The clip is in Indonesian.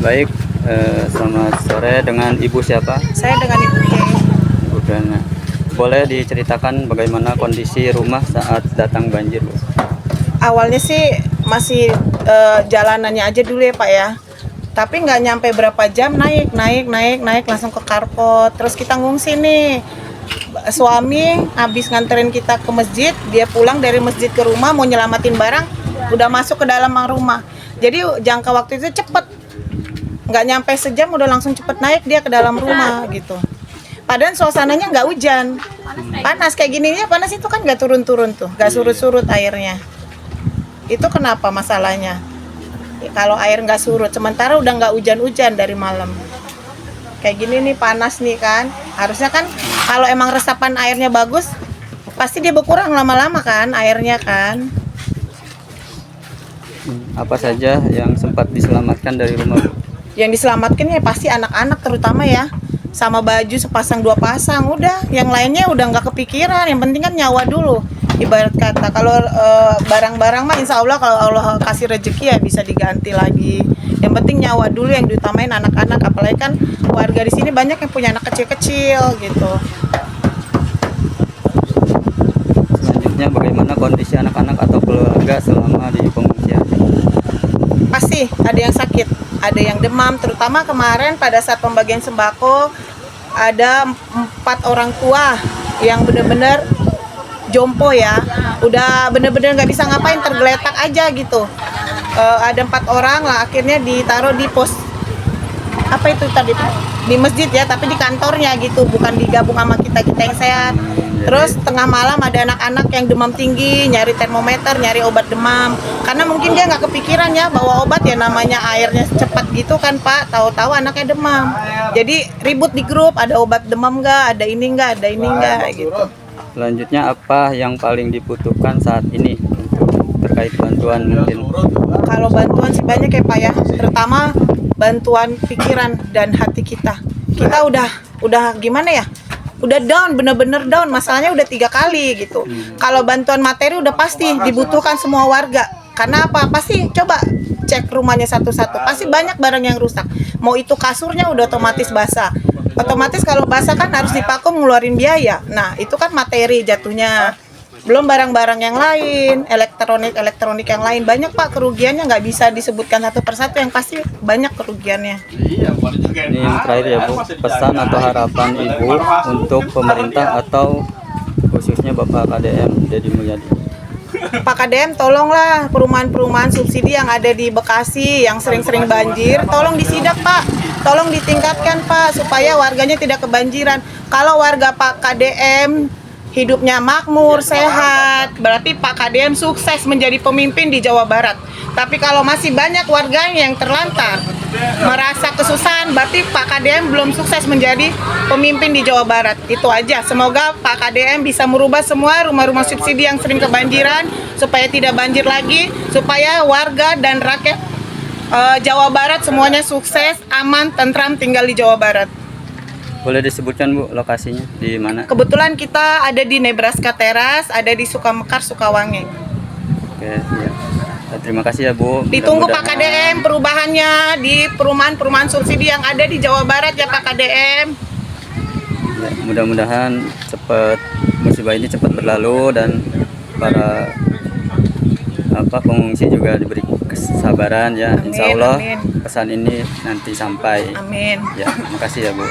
Baik, selamat sore. Dengan Ibu siapa? Saya dengan Ibu K. Ibu Dana. Boleh diceritakan bagaimana kondisi rumah saat datang banjir, Bu? Awalnya sih masih jalanannya aja dulu ya Pak ya. Tapi nggak nyampe berapa jam naik langsung ke karpot. Terus kita ngungsi nih. Suami habis nganterin kita ke masjid, dia pulang dari masjid ke rumah mau nyelamatin barang, udah masuk ke dalam rumah. Jadi jangka waktu itu cepet, nggak nyampe sejam udah langsung cepet naik dia ke dalam rumah gitu. Padahal suasananya nggak hujan, panas kayak gininya, panas itu kan nggak turun-turun tuh, nggak surut-surut airnya. Itu kenapa masalahnya? Ya, kalau air nggak surut, sementara udah nggak hujan-hujan dari malam. Kayak gini nih panas nih kan, harusnya kan kalau emang resapan airnya bagus, pasti dia berkurang lama-lama kan airnya kan. Apa saja yang sempat diselamatkan dari rumah, Bu? Yang diselamatkan ya pasti anak-anak terutama ya, sama baju sepasang dua pasang, udah yang lainnya udah nggak kepikiran, yang penting kan nyawa dulu ibarat kata. Kalau barang-barang mah insya Allah kalau Allah kasih rezeki ya bisa diganti lagi, yang penting nyawa dulu yang diutamain, anak-anak, apalagi kan warga di sini banyak yang punya anak kecil-kecil gitu. Selanjutnya bagaimana kondisi anak-anak atau keluarga selama di pengungsian? Pasti ada yang sakit, ada yang demam, terutama kemarin pada saat pembagian sembako ada 4 orang tua yang benar-benar jompo ya, udah bener-bener nggak bisa ngapain, tergeletak aja gitu. Ada 4 orang lah, akhirnya ditaruh di pos apa itu tadi tuh, di masjid ya, tapi di kantornya gitu, bukan digabung sama kita yang sehat. Terus tengah malam ada anak-anak yang demam tinggi, nyari termometer, nyari obat demam, karena mungkin dia nggak kepikiran ya bawa obat, ya namanya airnya cepat gitu kan Pak, tahu-tahu anaknya demam. Jadi ribut di grup, ada obat demam nggak, ada ini nggak gitu. Selanjutnya apa yang paling dibutuhkan saat ini terkait bantuan mungkin? Kalau bantuan sih banyak ya Pak ya, terutama bantuan pikiran dan hati kita. Kita udah gimana ya? Udah down, bener-bener down. Masalahnya udah 3 kali gitu. Kalau bantuan materi udah pasti dibutuhkan semua warga. Karena apa? Pasti coba cek rumahnya satu-satu. Pasti banyak barang yang rusak. Mau itu kasurnya udah otomatis basah. Otomatis kalau basah kan harus dipakum, ngeluarin biaya. Nah itu kan materi jatuhnya. Belum barang-barang yang lain, elektronik yang lain. Banyak Pak kerugiannya, nggak bisa disebutkan satu persatu, yang pasti banyak kerugiannya. Ini yang terakhir ya Bu, pesan atau harapan Ibu untuk pemerintah atau khususnya Bapak KDM Deddy Mulyadi. Pak KDM tolonglah perumahan-perumahan subsidi yang ada di Bekasi yang sering-sering banjir, tolong disidak Pak, tolong ditingkatkan Pak, supaya warganya tidak kebanjiran. Kalau warga Pak KDM hidupnya makmur, sehat, berarti Pak KDM sukses menjadi pemimpin di Jawa Barat. Tapi kalau masih banyak warganya yang terlantar, merasa kesusahan, berarti Pak KDM belum sukses menjadi pemimpin di Jawa Barat. Itu aja. Semoga Pak KDM bisa merubah semua rumah-rumah subsidi yang sering kebanjiran, supaya tidak banjir lagi, supaya warga dan rakyat Jawa Barat semuanya sukses, aman, tentram tinggal di Jawa Barat. Boleh disebutkan Bu lokasinya di mana? Kebetulan kita ada di Nebraska Teras, ada di Sukamekar, Sukawangi. Oke, ya. Terima kasih ya Bu. Ditunggu Pak KDM perubahannya di perumahan-perumahan subsidi yang ada di Jawa Barat ya Pak KDM. Ya, mudah-mudahan cepat musibah ini cepat berlalu dan para pengungsi juga diberi kesabaran ya. Amin, Insya Allah amin. pesan ini nanti sampai. Amin. Ya, terima kasih ya Bu.